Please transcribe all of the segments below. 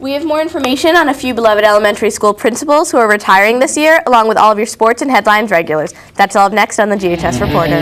We have more information on a few beloved elementary school principals who are retiring this year, along with all of your sports and headlines regulars. That's all up next on the GHS Reporter.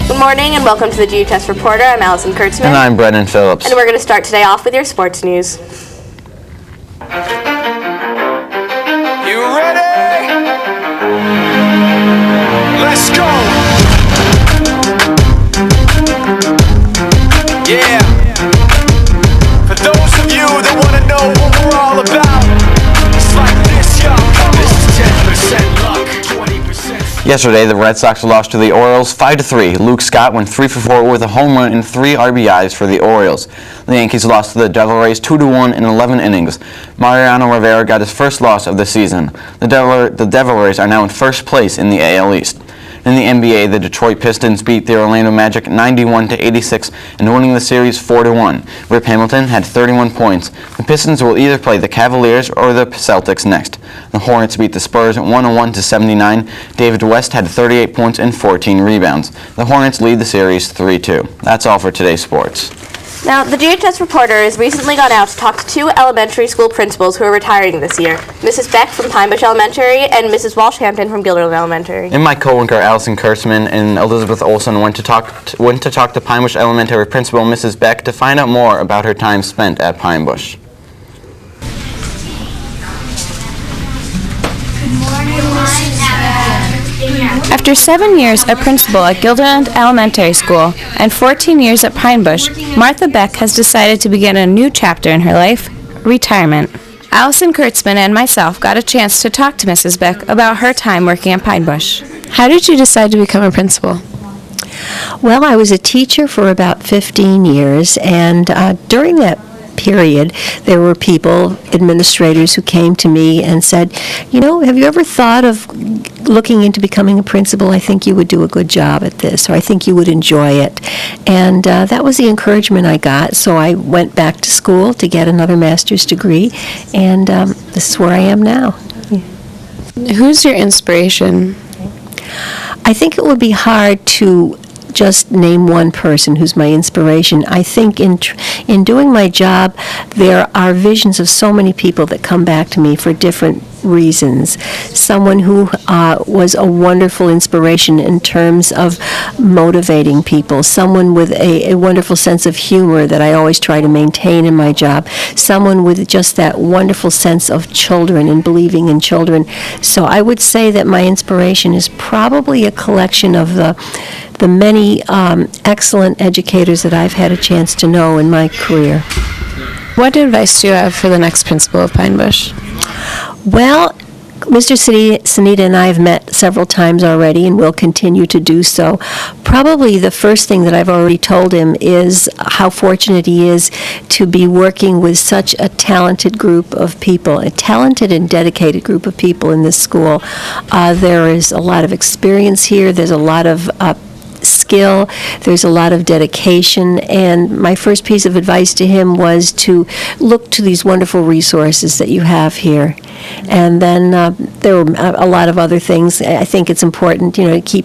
Good morning and welcome to the GHS Reporter. I'm Allison Kurtzman. And I'm Brennan Phillips. And we're going to start today off with your sports news. You ready? Let's go! Yeah. For those of you that want to know what we're all about, it's like this, y'all. This is 10% luck, 20%. Yesterday, the Red Sox lost to the Orioles 5-3. Luke Scott went 3 for 4 with a home run and 3 RBIs for the Orioles. The Yankees lost to the Devil Rays 2-1 in 11 innings. Mariano Rivera got his first loss of the season. The Devil Rays are now in first place in the AL East. In the NBA, the Detroit Pistons beat the Orlando Magic 91-86 and winning the series 4-1. Rip Hamilton had 31 points. The Pistons will either play the Cavaliers or the Celtics next. The Hornets beat the Spurs 101-79. David West had 38 points and 14 rebounds. The Hornets lead the series 3-2. That's all for today's sports. Now, the GHS Reporter has recently gone out to talk to 2 elementary school principals who are retiring this year, Mrs. Beck from Pine Bush Elementary and Mrs. Walsh-Hampton from Gilderland Elementary. And my co-worker Allison Kurtzman and Elizabeth Olson went to talk to Pine Bush Elementary Principal Mrs. Beck to find out more about her time spent at Pine Bush. After 7 years a principal at Gilderland Elementary School and 14 years at Pine Bush, Martha Beck has decided to begin a new chapter in her life, retirement. Allison Kurtzman and myself got a chance to talk to Mrs. Beck about her time working at Pine Bush. How did you decide to become a principal? Well, I was a teacher for about 15 years, and during that period, there were people, administrators, who came to me and said, you know, have you ever thought of looking into becoming a principal? I think you would do a good job at this, or I think you would enjoy it. And that was the encouragement I got, so I went back to school to get another master's degree, and this is where I am now. Who's your inspiration? I think it would be hard to just name one person who's my inspiration. I think in doing my job, there are visions of so many people that come back to me for different reasons. Someone who was a wonderful inspiration in terms of motivating people. Someone with a wonderful sense of humor that I always try to maintain in my job. Someone with just that wonderful sense of children and believing in children. So I would say that my inspiration is probably a collection of the many excellent educators that I've had a chance to know in my career. What advice do you have for the next principal of Pine Bush? Well, Mr. Sanita and I have met several times already and will continue to do so. Probably the first thing that I've already told him is how fortunate he is to be working with such a talented group of people, a talented and dedicated group of people in this school. There is a lot of experience here. There's a lot of skill, there's a lot of dedication, and my first piece of advice to him was to look to these wonderful resources that you have here. And then there were a lot of other things. I think it's important, to keep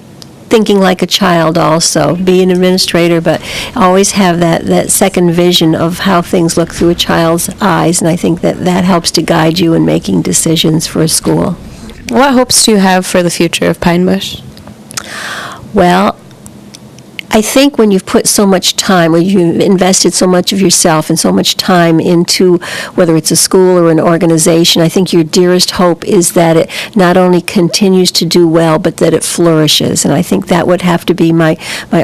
thinking like a child also, be an administrator, but always have that second vision of how things look through a child's eyes, and I think that helps to guide you in making decisions for a school. What hopes do you have for the future of Pine Bush? Well, I think when you've put so much time, when you've invested so much of yourself and so much time into whether it's a school or an organization, I think your dearest hope is that it not only continues to do well, but that it flourishes. And I think that would have to be my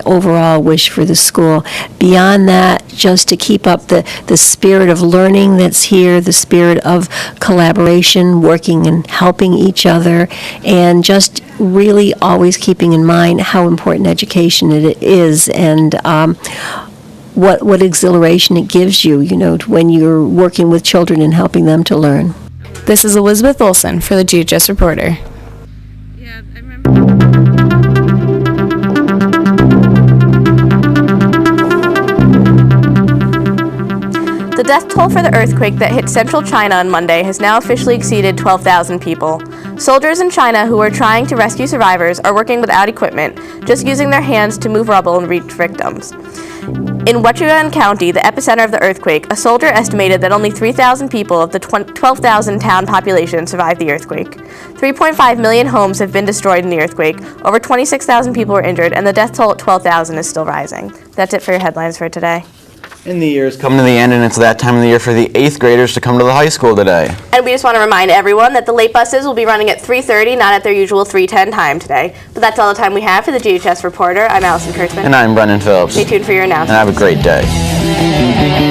overall wish for the school. Beyond that, just to keep up the spirit of learning that's here, the spirit of collaboration, working and helping each other, and just really always keeping in mind how important education it is, and what exhilaration it gives you, when you're working with children and helping them to learn. This is Elizabeth Olson for the GHS Reporter. The death toll for the earthquake that hit central China on Monday has now officially exceeded 12,000 people. Soldiers in China who are trying to rescue survivors are working without equipment, just using their hands to move rubble and reach victims. In Wechuan County, the epicenter of the earthquake, a soldier estimated that only 3,000 people of the 12,000 town population survived the earthquake. 3.5 million homes have been destroyed in the earthquake, over 26,000 people were injured, and the death toll at 12,000 is still rising. That's it for your headlines for today. And the year is coming to the end, and it's that time of the year for the 8th graders to come to the high school today. And we just want to remind everyone that the late buses will be running at 3:30, not at their usual 3:10 time today. But that's all the time we have for the GHS Reporter. I'm Allison Kurtzman. And I'm Brendan Phillips. Stay tuned for your announcements. And have a great day.